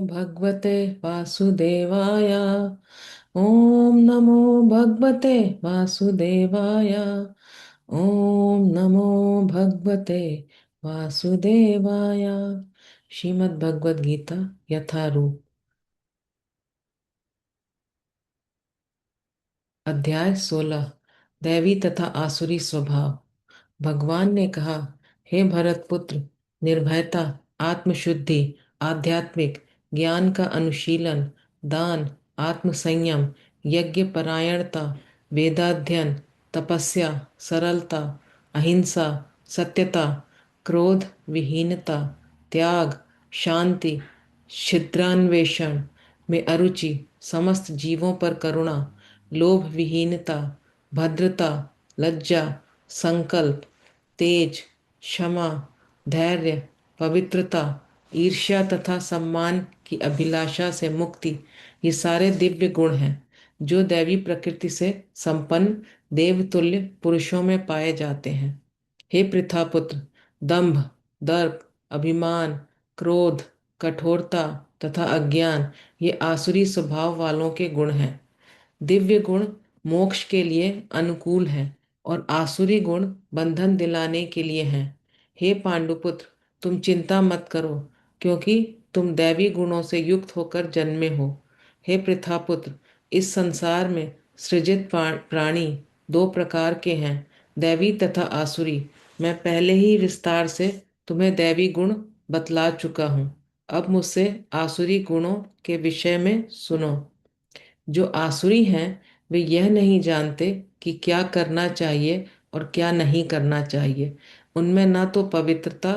भगवते वासुदेवाय। ओम नमो भगवते वासुदेवाय। ओम नमो भगवते वासुदेवाय। श्रीमद् भगवद गीता यथारूप। अध्याय 16। दैवी तथा आसुरी स्वभाव। भगवान ने कहा, हे भरतपुत्र, निर्भयता, आत्मशुद्धि, आध्यात्मिक ज्ञान का अनुशीलन, दान, आत्मसंयम, यज्ञ परायणता, वेदाध्ययन, तपस्या, सरलता, अहिंसा, सत्यता, क्रोध विहीनता, त्याग, शांति, छिद्रान्वेषण में अरुचि, समस्त जीवों पर करुणा, लोभ विहीनता, भद्रता, लज्जा, संकल्प, तेज, क्षमा, धैर्य, पवित्रता, ईर्ष्या तथा सम्मान की अभिलाषा से मुक्ति, ये सारे दिव्य गुण हैं जो दैवी प्रकृति से संपन्न देवतुल्य पुरुषों में पाए जाते हैं। हे पृथापुत्र, दंभ, दर्प, अभिमान, क्रोध, कठोरता तथा अज्ञान ये आसुरी स्वभाव वालों के गुण हैं। दिव्य गुण मोक्ष के लिए अनुकूल हैं और आसुरी गुण बंधन दिलाने के लिए हैं। हे पांडुपुत्र, तुम चिंता मत करो, क्योंकि तुम दैवी गुणों से युक्त होकर जन्मे हो। हे पृथापुत्र, इस संसार में सृजित प्राणी दो प्रकार के हैं, दैवी तथा आसुरी। मैं पहले ही विस्तार से तुम्हें दैवी गुण बतला चुका हूँ। अब मुझसे आसुरी गुणों के विषय में सुनो। जो आसुरी हैं वे यह नहीं जानते कि क्या करना चाहिए और क्या नहीं करना चाहिए। उनमें न तो पवित्रता,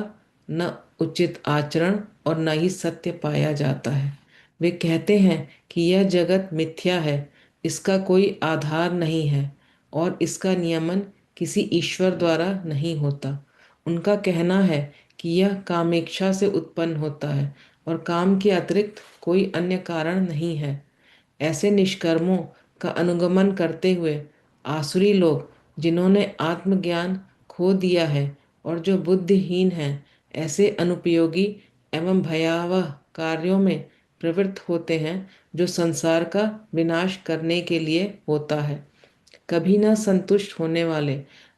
न उचित आचरण और न ही सत्य पाया जाता है। वे कहते हैं कि यह जगत मिथ्या है, इसका कोई आधार नहीं है और इसका नियमन किसी ईश्वर द्वारा नहीं होता। उनका कहना है कि यह कामेच्छा से उत्पन्न होता है और काम के अतिरिक्त कोई अन्य कारण नहीं है। ऐसे निष्कर्मों का अनुगमन करते हुए आसुरी लोग, जिन्होंने आत्मज्ञान खो दिया है और जो बुद्धिहीन हैं, ऐसे अनुपयोगी एवं भयावह कार्यों में प्रवृत्त होते हैं जो संसार का विनाश करने के लिए होता है। कभी न संतुष्ट होने वाले,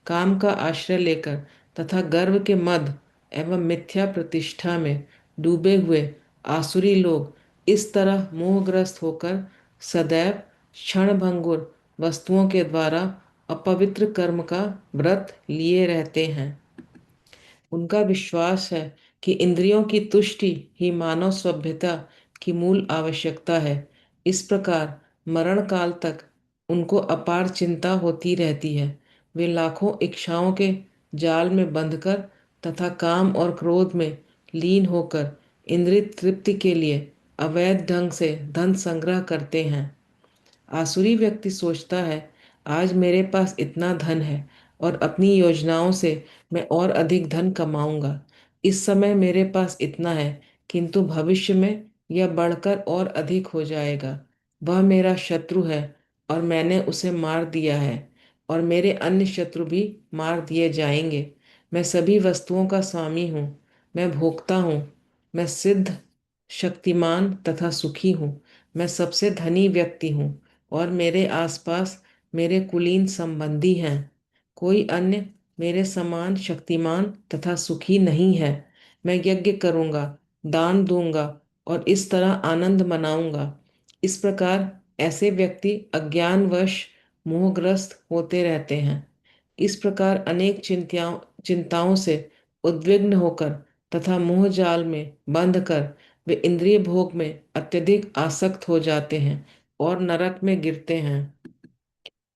काम का आश्रय लेकर तथा गर्व के मद एवं मिथ्या प्रतिष्ठा में डूबे हुए आसुरी लोग इस तरह मोहग्रस्त होकर सदैव क्षणभंगुर वस्तुओं के द्वारा अपवित्र कर्म का व्रत लिए रहते हैं। उनका विश्वास है कि इंद्रियों की तुष्टि ही मानव सभ्यता की मूल आवश्यकता है। इस प्रकार मरण काल तक उनको अपार चिंता होती रहती है। वे लाखों इच्छाओं के जाल में बंधकर तथा काम और क्रोध में लीन होकर इंद्रिय तृप्ति के लिए अवैध ढंग से धन संग्रह करते हैं। आसुरी व्यक्ति सोचता है, आज मेरे पास इतना धन है और अपनी योजनाओं से मैं और अधिक धन कमाऊंगा। इस समय मेरे पास इतना है, किंतु भविष्य में यह बढ़कर और अधिक हो जाएगा। वह मेरा शत्रु है और मैंने उसे मार दिया है और मेरे अन्य शत्रु भी मार दिए जाएंगे। मैं सभी वस्तुओं का स्वामी हूँ, मैं भोक्ता हूँ, मैं सिद्ध, शक्तिमान तथा सुखी हूँ। मैं सबसे धनी व्यक्ति हूँ और मेरे आसपास मेरे कुलीन संबंधी हैं। कोई अन्य मेरे समान शक्तिमान तथा सुखी नहीं है। मैं यज्ञ करूंगा, दान दूंगा और इस तरह आनंद मनाऊंगा। इस प्रकार ऐसे व्यक्ति अज्ञानवश मोहग्रस्त होते रहते हैं। इस प्रकार अनेक चिंताओं से उद्विग्न होकर तथा मोह जाल में बंध कर वे इंद्रिय भोग में अत्यधिक आसक्त हो जाते हैं और नरक में गिरते हैं।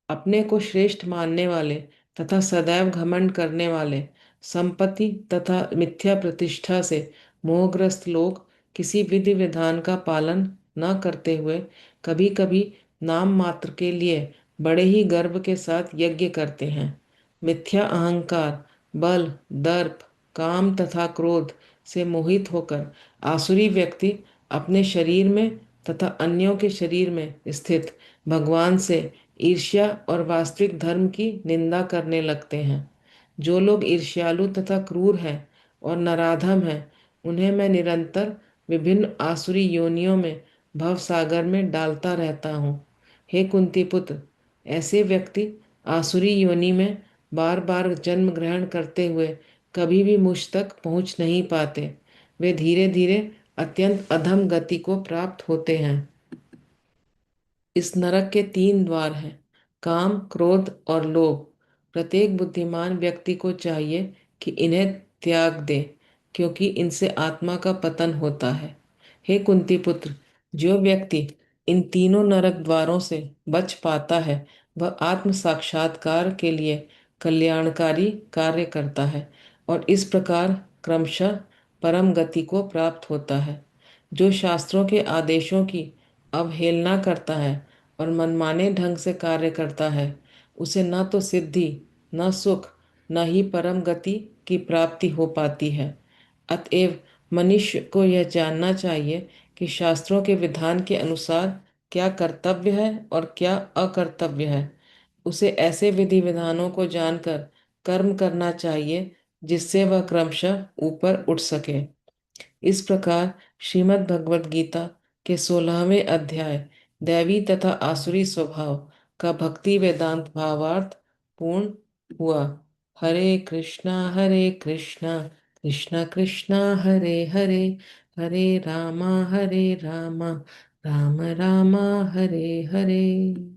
अपने को श्रेष्ठ मानने वाले तथा सदैव घमंड करने वाले, संपत्ति तथा मिथ्या प्रतिष्ठा से मोहग्रस्त लोग किसी विधि विधान का पालन न करते हुए कभी कभी नाम मात्र के लिए बड़े ही गर्व के साथ यज्ञ करते हैं। मिथ्या अहंकार, बल, दर्प, काम तथा क्रोध से मोहित होकर आसुरी व्यक्ति अपने शरीर में तथा अन्यों के शरीर में स्थित भगवान से ईर्ष्या और वास्तविक धर्म की निंदा करने लगते हैं। जो लोग ईर्ष्यालु तथा क्रूर हैं और नराधम हैं, उन्हें मैं निरंतर विभिन्न आसुरी योनियों में भव सागर में डालता रहता हूँ। हे कुंती पुत्र, ऐसे व्यक्ति आसुरी योनि में बार बार जन्म ग्रहण करते हुए कभी भी मुझ तक पहुँच नहीं पाते। वे धीरे धीरे अत्यंत अधम गति को प्राप्त होते हैं। इस नरक के तीन द्वार हैं, काम, क्रोध और लोभ। प्रत्येक बुद्धिमान व्यक्ति को चाहिए कि इन्हें त्याग दे, क्योंकि इनसे आत्मा का पतन होता है। हे कुंती पुत्र, जो व्यक्ति इन तीनों नरक द्वारों से बच पाता है, वह आत्म साक्षात्कार के लिए कल्याणकारी कार्य करता है और इस प्रकार क्रमशः परम गति को प्राप्त होता है। जो शास्त्रों के आदेशों की अवहेलना करता है और मनमाने ढंग से कार्य करता है, उसे न तो सिद्धि, न सुख, न ही परम गति की प्राप्ति हो पाती है। अतएव मनुष्य को यह जानना चाहिए कि शास्त्रों के विधान के अनुसार क्या कर्तव्य है और क्या अकर्तव्य है। उसे ऐसे विधि विधानों को जानकर कर्म करना चाहिए जिससे वह क्रमशः ऊपर उठ सके। इस प्रकार श्रीमद् भगवद गीता के 16वें अध्याय दैवी तथा आसुरी स्वभाव का भक्ति वेदांत भावार्थ पूर्ण हुआ। हरे कृष्णा कृष्णा कृष्णा हरे हरे, हरे रामा रामा राम राम हरे हरे।